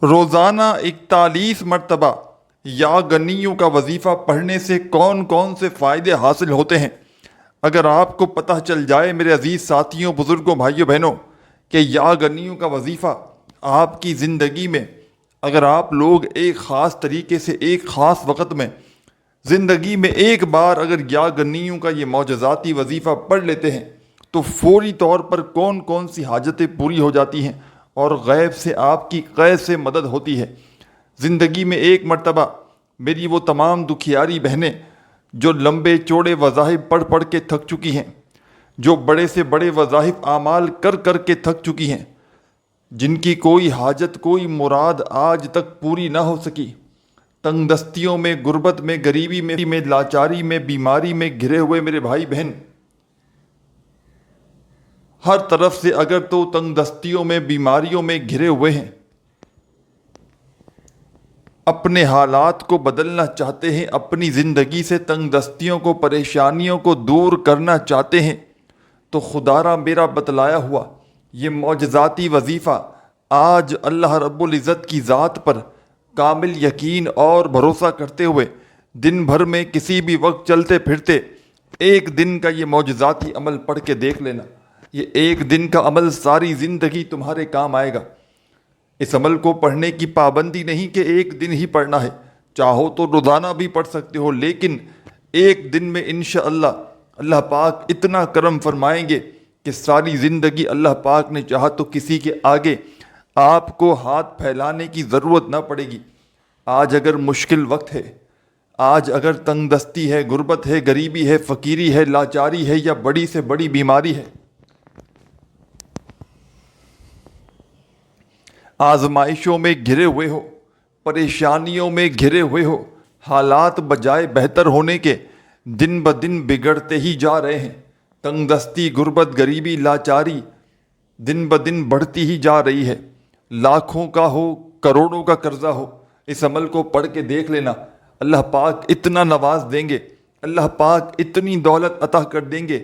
روزانہ 41 مرتبہ یا گنیوں کا وظیفہ پڑھنے سے کون کون سے فائدے حاصل ہوتے ہیں؟ اگر آپ کو پتہ چل جائے میرے عزیز ساتھیوں، بزرگوں، بھائیوں بہنوں، کہ یا گنیوں کا وظیفہ آپ کی زندگی میں اگر آپ لوگ ایک خاص طریقے سے ایک خاص وقت میں زندگی میں ایک بار اگر یا گنیوں کا یہ معجزاتی وظیفہ پڑھ لیتے ہیں تو فوری طور پر کون کون سی حاجتیں پوری ہو جاتی ہیں اور غیب سے آپ کی قید سے مدد ہوتی ہے۔ زندگی میں ایک مرتبہ میری وہ تمام دکھیاری بہنیں جو لمبے چوڑے وظائف پڑھ پڑھ کے تھک چکی ہیں، جو بڑے سے بڑے وظائف اعمال کر کر کے تھک چکی ہیں، جن کی کوئی حاجت کوئی مراد آج تک پوری نہ ہو سکی، تنگ دستیوں میں، غربت میں، غریبی میں، لاچاری میں، بیماری میں گھرے ہوئے میرے بھائی بہن، ہر طرف سے اگر تو تنگ دستیوں میں، بیماریوں میں گھرے ہوئے ہیں، اپنے حالات کو بدلنا چاہتے ہیں، اپنی زندگی سے تنگ دستیوں کو، پریشانیوں کو دور کرنا چاہتے ہیں، تو خدا را میرا بتلایا ہوا یہ معجزاتی وظیفہ آج اللہ رب العزت کی ذات پر کامل یقین اور بھروسہ کرتے ہوئے دن بھر میں کسی بھی وقت چلتے پھرتے ایک دن کا یہ معجزاتی عمل پڑھ کے دیکھ لینا۔ یہ ایک دن کا عمل ساری زندگی تمہارے کام آئے گا۔ اس عمل کو پڑھنے کی پابندی نہیں کہ ایک دن ہی پڑھنا ہے، چاہو تو روزانہ بھی پڑھ سکتے ہو، لیکن ایک دن میں انشاءاللہ اللہ پاک اتنا کرم فرمائیں گے کہ ساری زندگی اللہ پاک نے چاہا تو کسی کے آگے آپ کو ہاتھ پھیلانے کی ضرورت نہ پڑے گی۔ آج اگر مشکل وقت ہے، آج اگر تنگ دستی ہے، غربت ہے، غریبی ہے، فقیری ہے، لاچاری ہے یا بڑی سے بڑی بیماری ہے، آزمائشوں میں گھرے ہوئے ہو، پریشانیوں میں گھرے ہوئے ہو، حالات بجائے بہتر ہونے کے دن بدن بگڑتے ہی جا رہے ہیں، تنگ دستی، غربت، غریبی، لاچاری دن بدن بڑھتی ہی جا رہی ہے، لاکھوں کا ہو، کروڑوں کا قرضہ ہو، اس عمل کو پڑھ کے دیکھ لینا، اللہ پاک اتنا نواز دیں گے، اللہ پاک اتنی دولت عطا کر دیں گے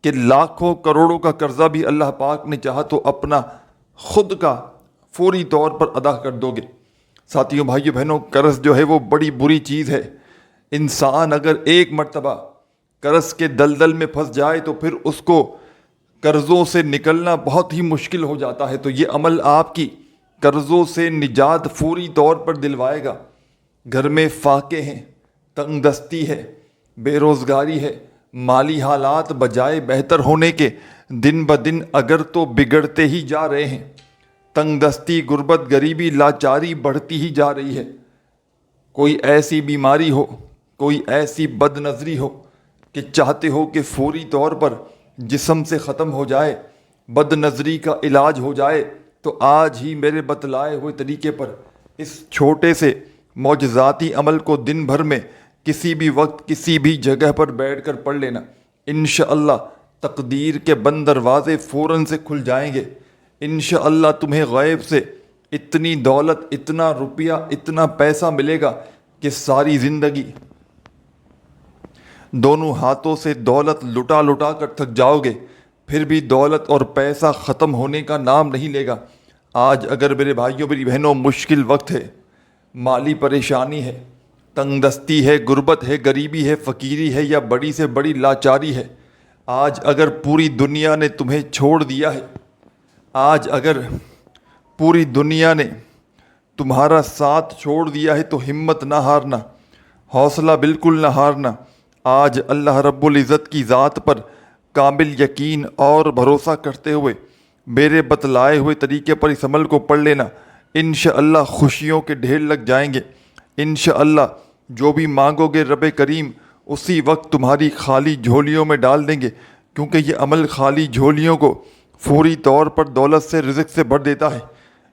کہ لاکھوں کروڑوں کا قرضہ بھی اللہ پاک نے چاہا تو اپنا خود کا فوری طور پر ادا کر دو گے۔ ساتھیوں، بھائیوں بہنوں، قرض جو ہے وہ بڑی بری چیز ہے۔ انسان اگر ایک مرتبہ قرض کے دلدل میں پھنس جائے تو پھر اس کو قرضوں سے نکلنا بہت ہی مشکل ہو جاتا ہے۔ تو یہ عمل آپ کی قرضوں سے نجات فوری طور پر دلوائے گا۔ گھر میں فاقے ہیں، تنگ دستی ہے، بے روزگاری ہے، مالی حالات بجائے بہتر ہونے کے دن بدن اگر تو بگڑتے ہی جا رہے ہیں، تنگ دستی، غربت، غریبی، لاچاری بڑھتی ہی جا رہی ہے، کوئی ایسی بیماری ہو، کوئی ایسی بد نظری ہو کہ چاہتے ہو کہ فوری طور پر جسم سے ختم ہو جائے، بد نظری کا علاج ہو جائے، تو آج ہی میرے بتلائے ہوئے طریقے پر اس چھوٹے سے معجزاتی عمل کو دن بھر میں کسی بھی وقت کسی بھی جگہ پر بیٹھ کر پڑھ لینا۔ انشاءاللہ تقدیر کے بند دروازے فوراً سے کھل جائیں گے۔ انشاءاللہ تمہیں غیب سے اتنی دولت، اتنا روپیہ، اتنا پیسہ ملے گا کہ ساری زندگی دونوں ہاتھوں سے دولت لٹا لٹا کر تھک جاؤ گے، پھر بھی دولت اور پیسہ ختم ہونے کا نام نہیں لے گا۔ آج اگر میرے بھائیوں، میری بہنوں، مشکل وقت ہے، مالی پریشانی ہے، تنگ دستی ہے، غربت ہے، غریبی ہے، فقیری ہے یا بڑی سے بڑی لاچاری ہے، آج اگر پوری دنیا نے تمہیں چھوڑ دیا ہے، آج اگر پوری دنیا نے تمہارا ساتھ چھوڑ دیا ہے تو ہمت نہ ہارنا، حوصلہ بالکل نہ ہارنا۔ آج اللہ رب العزت کی ذات پر کامل یقین اور بھروسہ کرتے ہوئے میرے بتلائے ہوئے طریقے پر اس عمل کو پڑھ لینا، انشاءاللہ خوشیوں کے ڈھیر لگ جائیں گے۔ انشاءاللہ جو بھی مانگو گے رب کریم اسی وقت تمہاری خالی جھولیوں میں ڈال دیں گے، کیونکہ یہ عمل خالی جھولیوں کو فوری طور پر دولت سے، رزق سے بھر دیتا ہے۔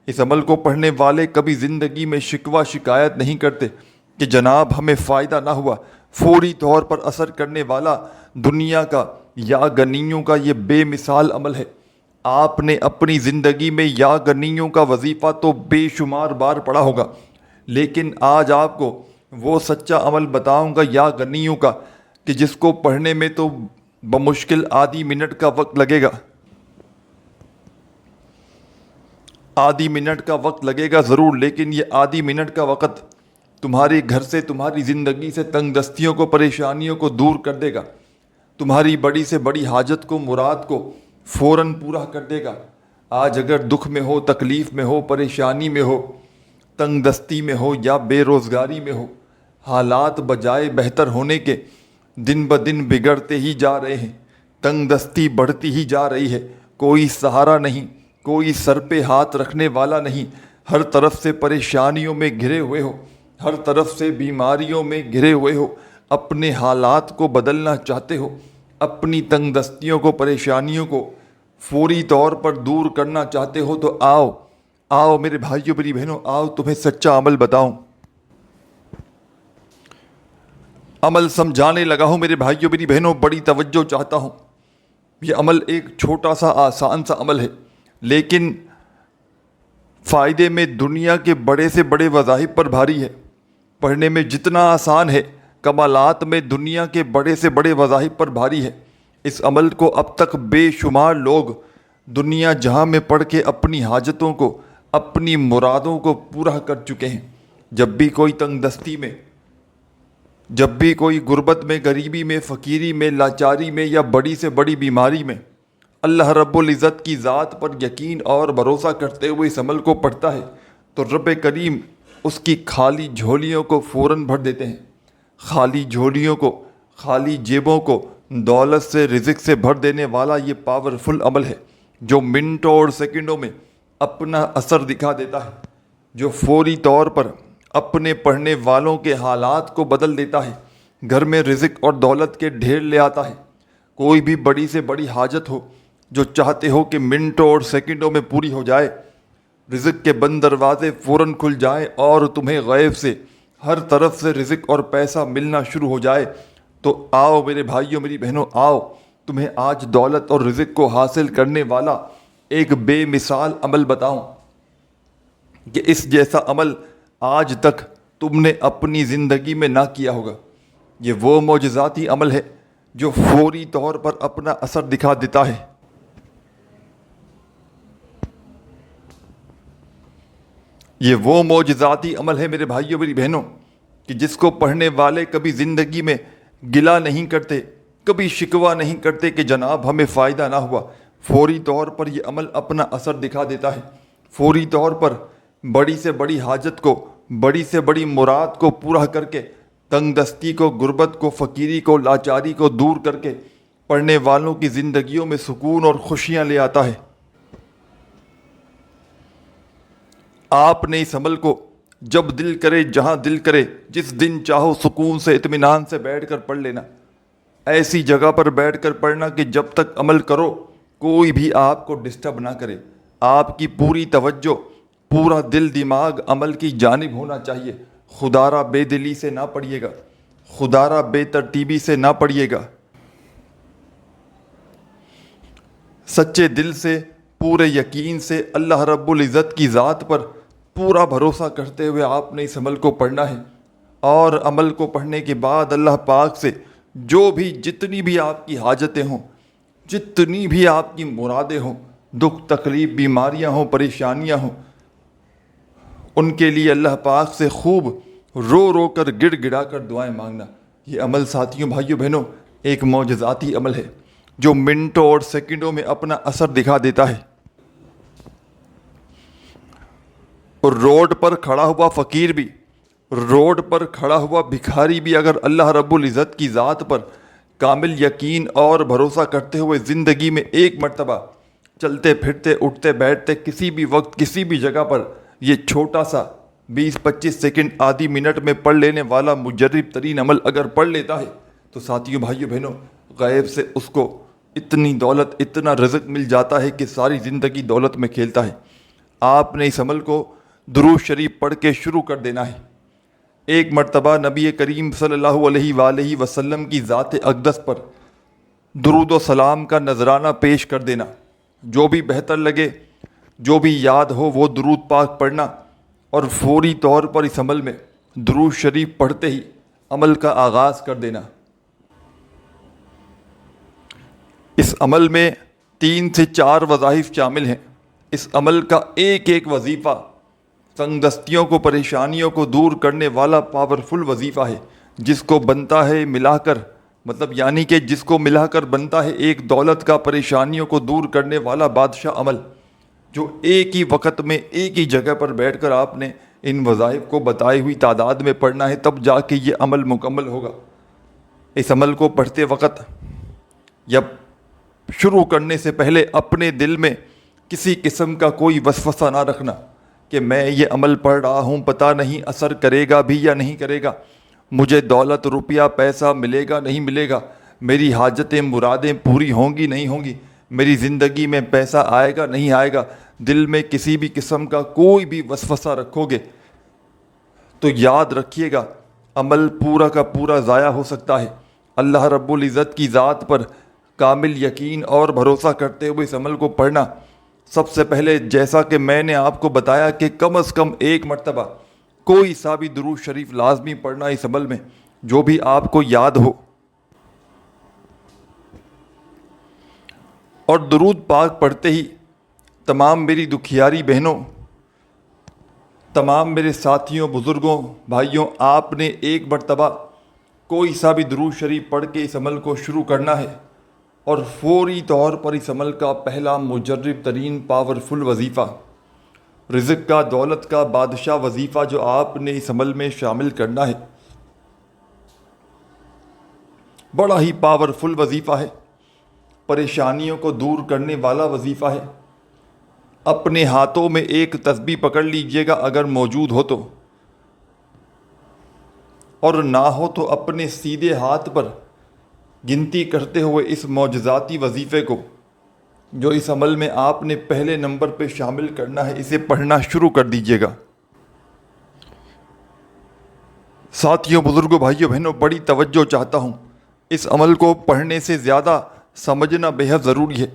اس عمل کو پڑھنے والے کبھی زندگی میں شکوہ شکایت نہیں کرتے کہ جناب ہمیں فائدہ نہ ہوا۔ فوری طور پر اثر کرنے والا دنیا کا یا گنیوں کا یہ بے مثال عمل ہے۔ آپ نے اپنی زندگی میں یا گنیوں کا وظیفہ تو بے شمار بار پڑھا ہوگا، لیکن آج آپ کو وہ سچا عمل بتاؤں گا یا گنیوں کا کہ جس کو پڑھنے میں تو بمشکل آدھی منٹ کا وقت لگے گا۔ آدھی منٹ کا وقت لگے گا ضرور، لیکن یہ آدھی منٹ کا وقت تمہارے گھر سے، تمہاری زندگی سے تنگ دستیوں کو، پریشانیوں کو دور کر دے گا، تمہاری بڑی سے بڑی حاجت کو، مراد کو فوراً پورا کر دے گا۔ آج اگر دکھ میں ہو، تکلیف میں ہو، پریشانی میں ہو، تنگ دستی میں ہو یا بے روزگاری میں ہو، حالات بجائے بہتر ہونے کے دن بدن بگڑتے ہی جا رہے ہیں، تنگ دستی بڑھتی ہی جا رہی ہے، کوئی سہارا نہیں، کوئی سر پہ ہاتھ رکھنے والا نہیں، ہر طرف سے پریشانیوں میں گھرے ہوئے ہو، ہر طرف سے بیماریوں میں گھرے ہوئے ہو، اپنے حالات کو بدلنا چاہتے ہو، اپنی تنگ دستیوں کو، پریشانیوں کو فوری طور پر دور کرنا چاہتے ہو، تو آؤ آؤ میرے بھائیوں میری بہنوں، آؤ تمہیں سچا عمل بتاؤں۔ عمل سمجھانے لگا ہوں میرے بھائیوں میری بہنوں، بڑی توجہ چاہتا ہوں۔ یہ عمل ایک چھوٹا سا آسان سا عمل ہے، لیکن فائدے میں دنیا کے بڑے سے بڑے وظائف پر بھاری ہے۔ پڑھنے میں جتنا آسان ہے، کمالات میں دنیا کے بڑے سے بڑے وظائف پر بھاری ہے۔ اس عمل کو اب تک بے شمار لوگ دنیا جہاں میں پڑھ کے اپنی حاجتوں کو، اپنی مرادوں کو پورا کر چکے ہیں۔ جب بھی کوئی تنگ دستی میں، جب بھی کوئی غربت میں، غریبی میں، فقیری میں، لاچاری میں یا بڑی سے بڑی بیماری میں اللہ رب العزت کی ذات پر یقین اور بھروسہ کرتے ہوئے اس عمل کو پڑھتا ہے، تو رب کریم اس کی خالی جھولیوں کو فوراً بھر دیتے ہیں۔ خالی جھولیوں کو، خالی جیبوں کو دولت سے، رزق سے بھر دینے والا یہ پاورفل عمل ہے، جو منٹوں اور سیکنڈوں میں اپنا اثر دکھا دیتا ہے، جو فوری طور پر اپنے پڑھنے والوں کے حالات کو بدل دیتا ہے، گھر میں رزق اور دولت کے ڈھیر لے آتا ہے۔ کوئی بھی بڑی سے بڑی حاجت ہو جو چاہتے ہو کہ منٹوں اور سیکنڈوں میں پوری ہو جائے، رزق کے بند دروازے فوراً کھل جائیں اور تمہیں غیب سے ہر طرف سے رزق اور پیسہ ملنا شروع ہو جائے، تو آؤ میرے بھائیوں میری بہنوں، آؤ تمہیں آج دولت اور رزق کو حاصل کرنے والا ایک بے مثال عمل بتاؤں کہ اس جیسا عمل آج تک تم نے اپنی زندگی میں نہ کیا ہوگا۔ یہ وہ معجزاتی عمل ہے جو فوری طور پر اپنا اثر دکھا دیتا ہے۔ یہ وہ معجزاتی عمل ہے میرے بھائیوں میری بہنوں کہ جس کو پڑھنے والے کبھی زندگی میں گلہ نہیں کرتے، کبھی شکوہ نہیں کرتے کہ جناب ہمیں فائدہ نہ ہوا۔ فوری طور پر یہ عمل اپنا اثر دکھا دیتا ہے، فوری طور پر بڑی سے بڑی حاجت کو، بڑی سے بڑی مراد کو پورا کر کے، تنگ دستی کو، غربت کو، فقیری کو، لاچاری کو دور کر کے پڑھنے والوں کی زندگیوں میں سکون اور خوشیاں لے آتا ہے۔ آپ نے اس عمل کو جب دل کرے، جہاں دل کرے، جس دن چاہو سکون سے، اطمینان سے بیٹھ کر پڑھ لینا۔ ایسی جگہ پر بیٹھ کر پڑھنا کہ جب تک عمل کرو کوئی بھی آپ کو ڈسٹرب نہ کرے، آپ کی پوری توجہ، پورا دل دماغ عمل کی جانب ہونا چاہیے۔ خدارہ بے دلی سے نہ پڑھیے گا، خدارہ بے ترتیبی سے نہ پڑھیے گا، سچے دل سے، پورے یقین سے، اللہ رب العزت کی ذات پر پورا بھروسہ کرتے ہوئے آپ نے اس عمل کو پڑھنا ہے۔ اور عمل کو پڑھنے کے بعد اللہ پاک سے جو بھی، جتنی بھی آپ کی حاجتیں ہوں، جتنی بھی آپ کی مرادیں ہوں، دکھ تکلیف، بیماریاں ہوں، پریشانیاں ہوں، ان کے لیے اللہ پاک سے خوب رو رو کر، گڑ گڑا کر دعائیں مانگنا۔ یہ عمل ساتھیوں، بھائیوں بہنوں، ایک معجزاتی عمل ہے جو منٹوں اور سیکنڈوں میں اپنا اثر دکھا دیتا ہے۔ اور روڈ پر کھڑا ہوا فقیر بھی، روڈ پر کھڑا ہوا بھکاری بھی اگر اللہ رب العزت کی ذات پر کامل یقین اور بھروسہ کرتے ہوئے زندگی میں ایک مرتبہ چلتے پھرتے، اٹھتے بیٹھتے، کسی بھی وقت، کسی بھی جگہ پر یہ چھوٹا سا 20-25 سیکنڈ، آدھی منٹ میں پڑھ لینے والا مجرب ترین عمل اگر پڑھ لیتا ہے، تو ساتھیوں، بھائیوں بہنوں، غیب سے اس کو اتنی دولت، اتنا رزق مل جاتا ہے کہ ساری زندگی دولت میں کھیلتا ہے۔ آپ نے اس عمل کو درود شریف پڑھ کے شروع کر دینا ہے۔ ایک مرتبہ نبی کریم صلی اللہ علیہ وآلہ وسلم کی ذات اقدس پر درود و سلام کا نذرانہ پیش کر دینا۔ جو بھی بہتر لگے، جو بھی یاد ہو وہ درود پاک پڑھنا، اور فوری طور پر اس عمل میں درود شریف پڑھتے ہی عمل کا آغاز کر دینا۔ اس عمل میں 3 سے 4 وظائف شامل ہیں۔ اس عمل کا ایک ایک وظیفہ تنگ دستیوں کو، پریشانیوں کو دور کرنے والا پاورفل وظیفہ ہے، جس کو بنتا ہے ملا کر، مطلب یعنی کہ جس کو ملا کر بنتا ہے ایک دولت کا، پریشانیوں کو دور کرنے والا بادشاہ عمل، جو ایک ہی وقت میں ایک ہی جگہ پر بیٹھ کر آپ نے ان وظائف کو بتائی ہوئی تعداد میں پڑھنا ہے، تب جا کے یہ عمل مکمل ہوگا۔ اس عمل کو پڑھتے وقت یا شروع کرنے سے پہلے اپنے دل میں کسی قسم کا کوئی وسوسہ نہ رکھنا کہ میں یہ عمل پڑھ رہا ہوں، پتہ نہیں اثر کرے گا بھی یا نہیں کرے گا، مجھے دولت روپیہ پیسہ ملے گا نہیں ملے گا، میری حاجتیں مرادیں پوری ہوں گی نہیں ہوں گی، میری زندگی میں پیسہ آئے گا نہیں آئے گا۔ دل میں کسی بھی قسم کا کوئی بھی وسوسہ رکھو گے تو یاد رکھیے گا عمل پورا کا پورا ضائع ہو سکتا ہے۔ اللہ رب العزت کی ذات پر کامل یقین اور بھروسہ کرتے ہوئے اس عمل کو پڑھنا۔ سب سے پہلے جیسا کہ میں نے آپ کو بتایا کہ کم از کم ایک مرتبہ کوئی سا بھی درود شریف لازمی پڑھنا اس عمل میں، جو بھی آپ کو یاد ہو۔ اور درود پاک پڑھتے ہی تمام میری دکھیاری بہنوں، تمام میرے ساتھیوں، بزرگوں، بھائیوں، آپ نے ایک مرتبہ کوئی سا بھی درود شریف پڑھ کے اس عمل کو شروع کرنا ہے، اور فوری طور پر اس عمل کا پہلا مجرب ترین پاورفل وظیفہ، رزق کا، دولت کا، بادشاہ وظیفہ جو آپ نے اس عمل میں شامل کرنا ہے، بڑا ہی پاورفل وظیفہ ہے، پریشانیوں کو دور کرنے والا وظیفہ ہے۔ اپنے ہاتھوں میں ایک تسبیح پکڑ لیجئے گا اگر موجود ہو تو، اور نہ ہو تو اپنے سیدھے ہاتھ پر گنتی کرتے ہوئے اس معجزاتی وظیفے کو، جو اس عمل میں آپ نے پہلے نمبر پہ شامل کرنا ہے، اسے پڑھنا شروع کر دیجئے گا۔ ساتھیوں، بزرگوں، بھائیوں، بہنوں، بڑی توجہ چاہتا ہوں، اس عمل کو پڑھنے سے زیادہ سمجھنا بے حد ضروری ہے۔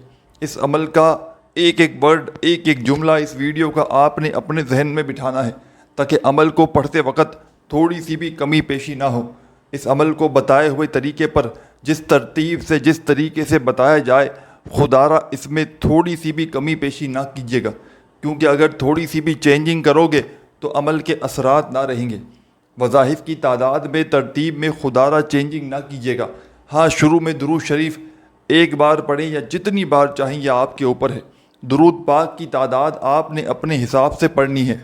اس عمل کا ایک ایک ورڈ، ایک ایک جملہ اس ویڈیو کا آپ نے اپنے ذہن میں بٹھانا ہے، تاکہ عمل کو پڑھتے وقت تھوڑی سی بھی کمی پیشی نہ ہو۔ اس عمل کو بتائے ہوئے طریقے پر جس ترتیب سے، جس طریقے سے بتایا جائے، خدا را اس میں تھوڑی سی بھی کمی پیشی نہ کیجیے گا، کیونکہ اگر تھوڑی سی بھی چینجنگ کرو گے تو عمل کے اثرات نہ رہیں گے۔ وظائف کی تعداد میں، ترتیب میں خدا را چینجنگ نہ کیجیے گا۔ ہاں، شروع میں درود شریف ایک بار پڑھیں یا جتنی بار چاہیں، یہ آپ کے اوپر ہے۔ درود پاک کی تعداد آپ نے اپنے حساب سے پڑھنی ہے۔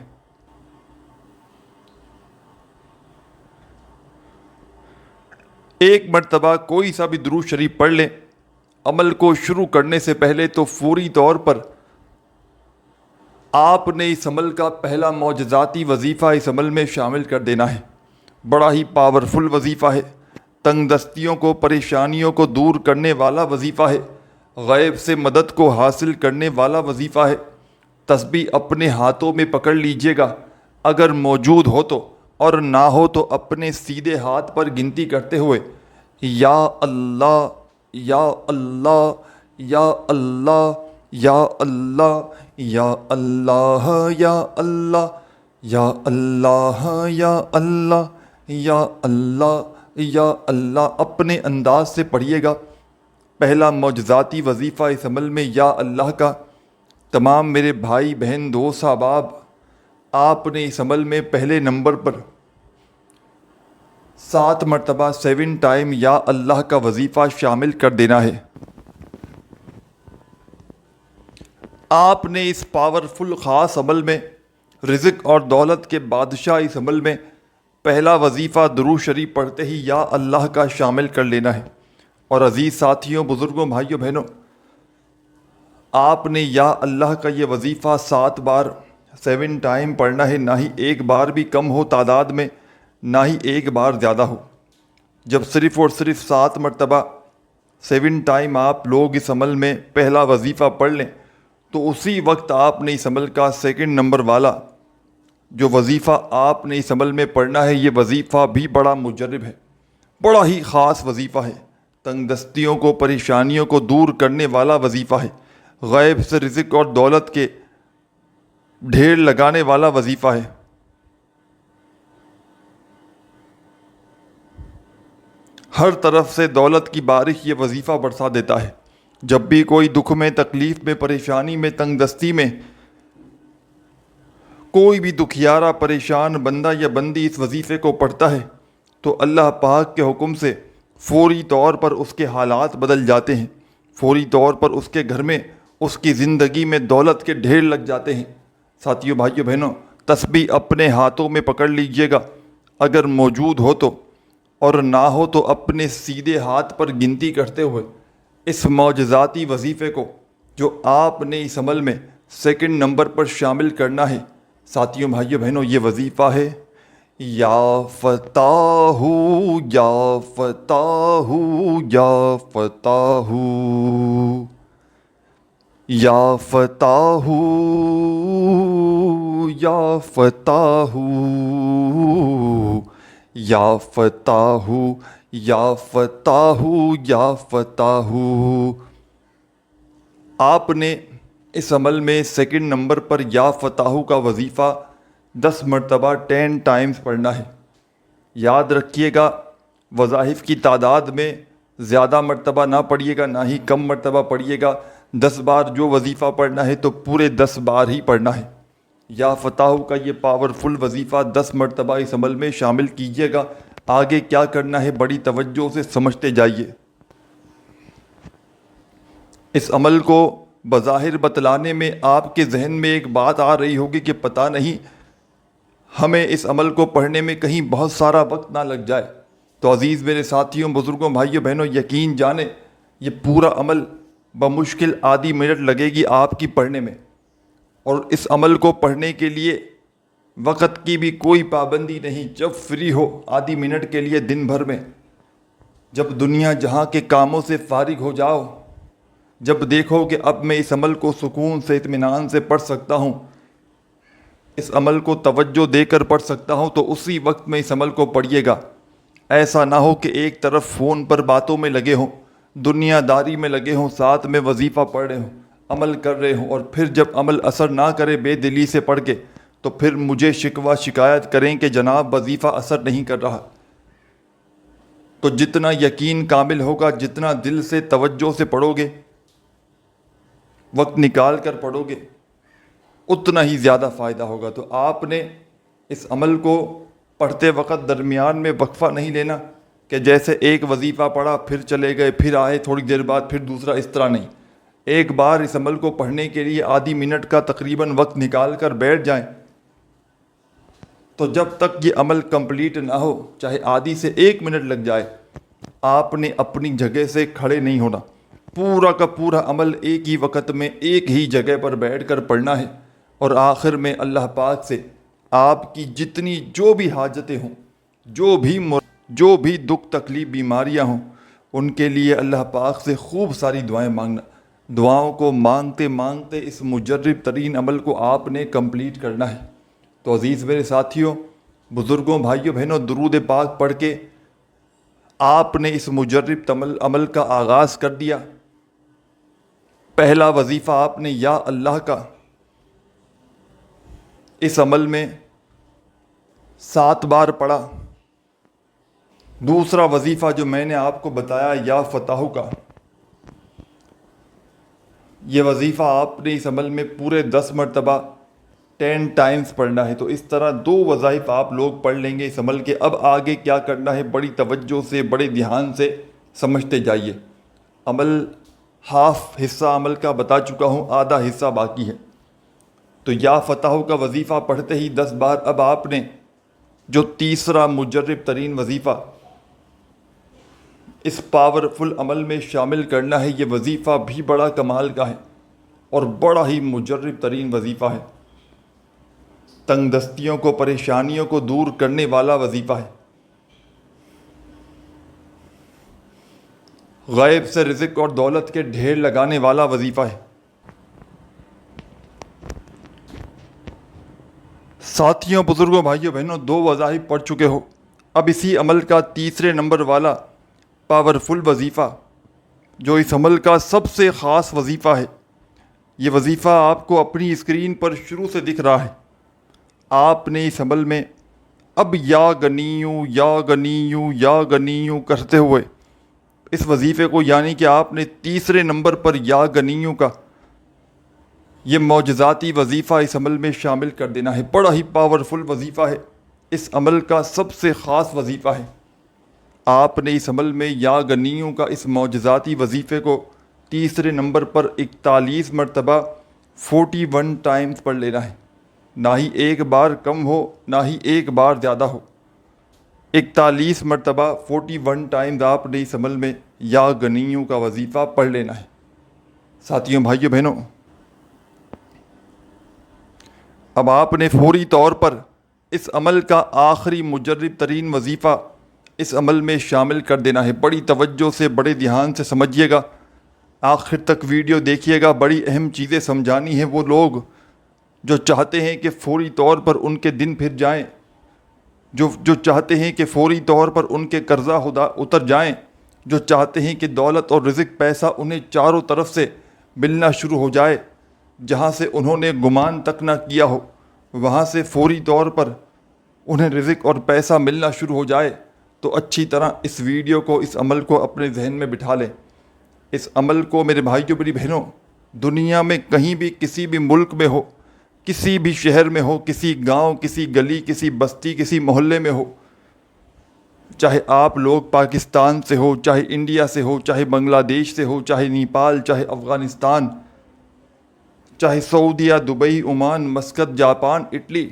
ایک مرتبہ کوئی سا بھی درود شریف پڑھ لیں عمل کو شروع کرنے سے پہلے، تو فوری طور پر آپ نے اس عمل کا پہلا معجزاتی وظیفہ اس عمل میں شامل کر دینا ہے۔ بڑا ہی پاورفل وظیفہ ہے، تنگ دستیوں کو، پریشانیوں کو دور کرنے والا وظیفہ ہے، غیب سے مدد کو حاصل کرنے والا وظیفہ ہے۔ تسبیح اپنے ہاتھوں میں پکڑ لیجئے گا اگر موجود ہو تو، اور نہ ہو تو اپنے سیدھے ہاتھ پر گنتی کرتے ہوئے یا اللہ یا اللہ یا اللہ یا اللہ یا اللہ یا اللہ یا اللہ یا اللہ یا اللہ یا اللہ اپنے انداز سے پڑھیے گا۔ پہلا معجزاتی وظیفہ اس عمل میں یا اللہ کا۔ تمام میرے بھائی، بہن، دوست، احباب، آپ نے اس عمل میں پہلے نمبر پر 7 مرتبہ 7 ٹائم یا اللہ کا وظیفہ شامل کر دینا ہے۔ آپ نے اس پاورفل خاص عمل میں، رزق اور دولت کے بادشاہ اس عمل میں، پہلا وظیفہ درود شریف پڑھتے ہی یا اللہ کا شامل کر لینا ہے۔ اور عزیز ساتھیوں، بزرگوں، بھائیوں، بہنوں، آپ نے یا اللہ کا یہ وظیفہ 7 بار 7 ٹائم پڑھنا ہے، نہ ہی ایک بار بھی کم ہو تعداد میں، نہ ہی ایک بار زیادہ ہو۔ جب صرف اور صرف 7 مرتبہ 7 ٹائم آپ لوگ اس عمل میں پہلا وظیفہ پڑھ لیں، تو اسی وقت آپ نے اس عمل کا سیکنڈ نمبر والا جو وظیفہ آپ نے اس عمل میں پڑھنا ہے، یہ وظیفہ بھی بڑا مجرب ہے، بڑا ہی خاص وظیفہ ہے، تنگ دستیوں کو، پریشانیوں کو دور کرنے والا وظیفہ ہے، غیب سے رزق اور دولت کے ڈھیر لگانے والا وظیفہ ہے۔ ہر طرف سے دولت کی بارش یہ وظیفہ برسا دیتا ہے۔ جب بھی کوئی دکھ میں، تکلیف میں، پریشانی میں، تنگ دستی میں کوئی بھی دکھیارا پریشان بندہ یا بندی اس وظیفے کو پڑھتا ہے تو اللہ پاک کے حکم سے فوری طور پر اس کے حالات بدل جاتے ہیں، فوری طور پر اس کے گھر میں، اس کی زندگی میں دولت کے ڈھیر لگ جاتے ہیں۔ ساتھیوں، بھائیوں، بہنوں، تسبیح اپنے ہاتھوں میں پکڑ لیجئے گا، اگر موجود ہو تو، اور نہ ہو تو اپنے سیدھے ہاتھ پر گنتی کرتے ہوئے اس معجزاتی وظیفے کو جو آپ نے اس عمل میں سیکنڈ نمبر پر شامل کرنا ہے۔ ساتھیوں، بھائیوں، بہنوں، یہ وظیفہ ہے یا فتاح یا فتاح یا فتاح یا فتاح یا فتاح یا فتاح یا فتاح یا فتاح۔ آپ نے اس عمل میں سیکنڈ نمبر پر یا فتاح کا وظیفہ 10 مرتبہ 10 ٹائمز پڑھنا ہے۔ یاد رکھیے گا، وظائف کی تعداد میں زیادہ مرتبہ نہ پڑھیے گا، نہ ہی کم مرتبہ پڑھیے گا۔ 10 بار جو وظیفہ پڑھنا ہے تو پورے 10 بار ہی پڑھنا ہے۔ یا فتاح کا یہ پاورفل وظیفہ 10 مرتبہ اس عمل میں شامل کیجیے گا۔ آگے کیا کرنا ہے بڑی توجہ سے سمجھتے جائیے۔ اس عمل کو بظاہر بتلانے میں آپ کے ذہن میں ایک بات آ رہی ہوگی کہ پتہ نہیں ہمیں اس عمل کو پڑھنے میں کہیں بہت سارا وقت نہ لگ جائے۔ تو عزیز میرے ساتھیوں، بزرگوں، بھائیوں، بہنوں، یقین جانیں یہ پورا عمل بمشکل آدھی منٹ لگے گی آپ کی پڑھنے میں، اور اس عمل کو پڑھنے کے لیے وقت کی بھی کوئی پابندی نہیں۔ جب فری ہو آدھی منٹ کے لیے دن بھر میں، جب دنیا جہاں کے کاموں سے فارغ ہو جاؤ، جب دیکھو کہ اب میں اس عمل کو سکون سے اطمینان سے پڑھ سکتا ہوں، اس عمل کو توجہ دے کر پڑھ سکتا ہوں، تو اسی وقت میں اس عمل کو پڑھیے گا۔ ایسا نہ ہو کہ ایک طرف فون پر باتوں میں لگے ہوں، دنیا داری میں لگے ہوں، ساتھ میں وظیفہ پڑھ رہے ہوں، عمل کر رہے ہوں، اور پھر جب عمل اثر نہ کرے بے دلی سے پڑھ کے تو پھر مجھے شکوہ شکایت کریں کہ جناب وظیفہ اثر نہیں کر رہا۔ تو جتنا یقین کامل ہوگا، جتنا دل سے توجہ سے پڑھو گے، وقت نکال کر پڑھو گے، اتنا ہی زیادہ فائدہ ہوگا۔ تو آپ نے اس عمل کو پڑھتے وقت درمیان میں وقفہ نہیں لینا کہ جیسے ایک وظیفہ پڑھا پھر چلے گئے، پھر آئے تھوڑی دیر بعد پھر دوسرا، اس طرح نہیں۔ ایک بار اس عمل کو پڑھنے کے لیے آدھی منٹ کا تقریباً وقت نکال کر بیٹھ جائیں، تو جب تک یہ عمل کمپلیٹ نہ ہو، چاہے آدھی سے 1 منٹ لگ جائے، آپ نے اپنی جگہ سے کھڑے نہیں ہونا۔ پورا کا پورا عمل ایک ہی وقت میں ایک ہی جگہ پر بیٹھ کر پڑھنا ہے، اور آخر میں اللہ پاک سے آپ کی جتنی جو بھی حاجتیں ہوں، جو بھی دکھ تکلیف بیماریاں ہوں، ان کے لیے اللہ پاک سے خوب ساری دعائیں مانگنا۔ دعاؤں کو مانگتے مانگتے اس مجرب ترین عمل کو آپ نے کمپلیٹ کرنا ہے۔ تو عزیز میرے ساتھیوں، بزرگوں، بھائیوں، بہنوں، درود پاک پڑھ کے آپ نے اس مجرب عمل کا آغاز کر دیا۔ پہلا وظیفہ آپ نے یا اللہ کا اس عمل میں 7 بار پڑھا۔ دوسرا وظیفہ جو میں نے آپ کو بتایا یا فتاح کا، یہ وظیفہ آپ نے اس عمل میں پورے 10 مرتبہ 10 ٹائمز پڑھنا ہے۔ تو اس طرح 2 وظائف آپ لوگ پڑھ لیں گے اس عمل کے۔ اب آگے کیا کرنا ہے بڑی توجہ سے، بڑے دھیان سے سمجھتے جائیے۔ عمل ہاف حصہ عمل کا بتا چکا ہوں، آدھا حصہ باقی ہے۔ تو یا فتاح کا وظیفہ پڑھتے ہی 10 بار اب آپ نے جو تیسرا مجرب ترین وظیفہ اس پاورفل عمل میں شامل کرنا ہے، یہ وظیفہ بھی بڑا کمال کا ہے اور بڑا ہی مجرب ترین وظیفہ ہے۔ تنگ دستیوں کو، پریشانیوں کو دور کرنے والا وظیفہ ہے۔ غیب سے رزق اور دولت کے ڈھیر لگانے والا وظیفہ ہے۔ ساتھیوں، بزرگوں، بھائیوں، بہنوں، 2 وظائف پڑھ چکے ہو، اب اسی عمل کا تیسرے نمبر والا پاورفل وظیفہ جو اس عمل کا سب سے خاص وظیفہ ہے، یہ وظیفہ آپ کو اپنی اسکرین پر شروع سے دکھ رہا ہے۔ آپ نے اس عمل میں اب یا گنیو یا گنیو یا گنیو کرتے ہوئے اس وظیفے کو، یعنی کہ آپ نے تیسرے نمبر پر یا گنیو کا یہ معجزاتی وظیفہ اس عمل میں شامل کر دینا ہے۔ بڑا ہی پاورفل وظیفہ ہے، اس عمل کا سب سے خاص وظیفہ ہے۔ آپ نے اس عمل میں یا غنیوں کا اس معجزاتی وظیفے کو تیسرے نمبر پر 41 مرتبہ 41 ٹائمز پڑھ لینا ہے، نہ ہی ایک بار کم ہو نہ ہی ایک بار زیادہ ہو۔ 41 مرتبہ 41 ٹائمز آپ نے اس عمل میں یا غنیوں کا وظیفہ پڑھ لینا ہے۔ ساتھیوں، بھائیوں، بہنوں، اب آپ نے فوری طور پر اس عمل کا آخری مجرب ترین وظیفہ اس عمل میں شامل کر دینا ہے۔ بڑی توجہ سے، بڑے دھیان سے سمجھیے گا، آخر تک ویڈیو دیکھیے گا، بڑی اہم چیزیں سمجھانی ہیں۔ وہ لوگ جو چاہتے ہیں کہ فوری طور پر ان کے دن پھر جائیں، جو چاہتے ہیں کہ فوری طور پر ان کے قرضہ اتر جائیں، جو چاہتے ہیں کہ دولت اور رزق، پیسہ انہیں چاروں طرف سے ملنا شروع ہو جائے، جہاں سے انہوں نے گمان تک نہ کیا ہو، وہاں سے فوری طور پر انہیں رزق اور پیسہ ملنا شروع ہو جائے، تو اچھی طرح اس ویڈیو کو، اس عمل کو اپنے ذہن میں بٹھا لیں۔ اس عمل کو میرے بھائیوں، میری بہنوں، دنیا میں کہیں بھی، کسی بھی ملک میں ہو، کسی بھی شہر میں ہو، کسی گاؤں، کسی گلی، کسی بستی، کسی محلے میں ہو، چاہے آپ لوگ پاکستان سے ہو، چاہے انڈیا سے ہو، چاہے بنگلہ دیش سے ہو، چاہے نیپال، چاہے افغانستان، چاہے سعودیہ، Dubai, Oman, Muscat, Japan, Italy,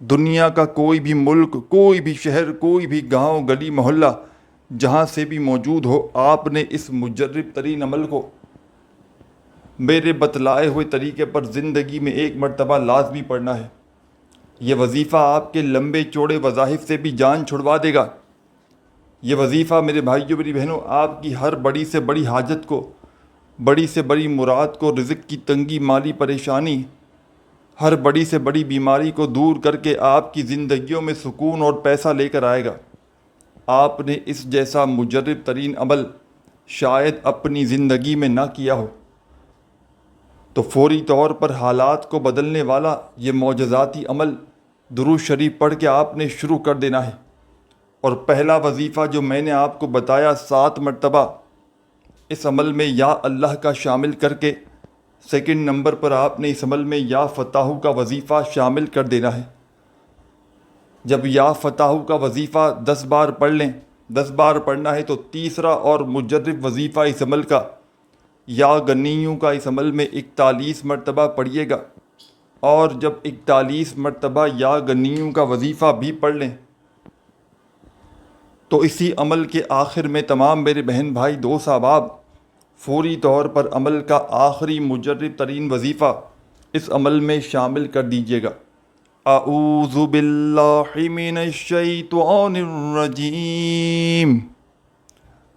دنیا کا کوئی بھی ملک، کوئی بھی شہر، کوئی بھی گاؤں، گلی، محلہ، جہاں سے بھی موجود ہو، آپ نے اس مجرب ترین عمل کو میرے بتلائے ہوئے طریقے پر زندگی میں ایک مرتبہ لازمی پڑھنا ہے۔ یہ وظیفہ آپ کے لمبے چوڑے وظائف سے بھی جان چھڑوا دے گا۔ یہ وظیفہ میرے بھائیوں، میری بہنوں، آپ کی ہر بڑی سے بڑی حاجت کو، بڑی سے بڑی مراد کو، رزق کی تنگی، مالی پریشانی، ہر بڑی سے بڑی بیماری کو دور کر کے آپ کی زندگیوں میں سکون اور پیسہ لے کر آئے گا۔ آپ نے اس جیسا مجرب ترین عمل شاید اپنی زندگی میں نہ کیا ہو، تو فوری طور پر حالات کو بدلنے والا یہ معجزاتی عمل درود شریف پڑھ کے آپ نے شروع کر دینا ہے۔ اور پہلا وظیفہ جو میں نے آپ کو بتایا 7 مرتبہ اس عمل میں یا اللہ کا شامل کر کے، سیکنڈ نمبر پر آپ نے اس عمل میں یا فتاحو کا وظیفہ شامل کر دینا ہے۔ جب یا فتاحو کا وظیفہ 10 بار پڑھ لیں، 10 بار پڑھنا ہے، تو تیسرا اور مجرب وظیفہ اس عمل کا، یا غنیوں کا، اس عمل میں 41 مرتبہ پڑھیے گا۔ اور جب 41 مرتبہ یا غنیوں کا وظیفہ بھی پڑھ لیں، تو اسی عمل کے آخر میں تمام میرے بہن بھائی، دوست، احباب، فوری طور پر عمل کا آخری مجرب ترین وظیفہ اس عمل میں شامل کر دیجیے گا۔ اعوذ باللہ من الشیطان الرجیم،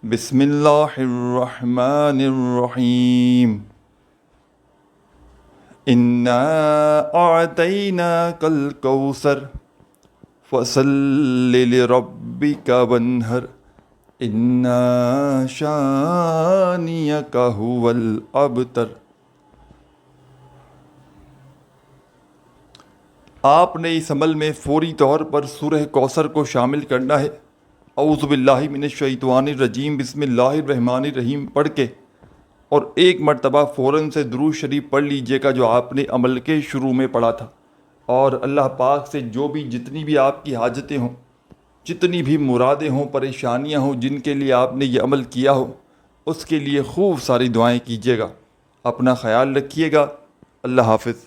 بسم اللہ الرحمن الرحیم، انا اعطیناک الکوثر فصل لربک وانحر ان شانئک هو الابتر۔ آپ نے اس عمل میں فوری طور پر سورہ کوثر کو شامل کرنا ہے۔ اعوذ باللہ من الشیطان الرجیم، بسم اللہ الرحمن الرحیم پڑھ کے، اور ایک مرتبہ فوراً سے درود شریف پڑھ لیجئے گا جو آپ نے عمل کے شروع میں پڑھا تھا۔ اور اللہ پاک سے جو بھی، جتنی بھی آپ کی حاجتیں ہوں، جتنی بھی مرادیں ہوں، پریشانیاں ہوں، جن کے لیے آپ نے یہ عمل کیا ہو، اس کے لیے خوب ساری دعائیں کیجیے گا۔ اپنا خیال رکھیے گا۔ اللہ حافظ۔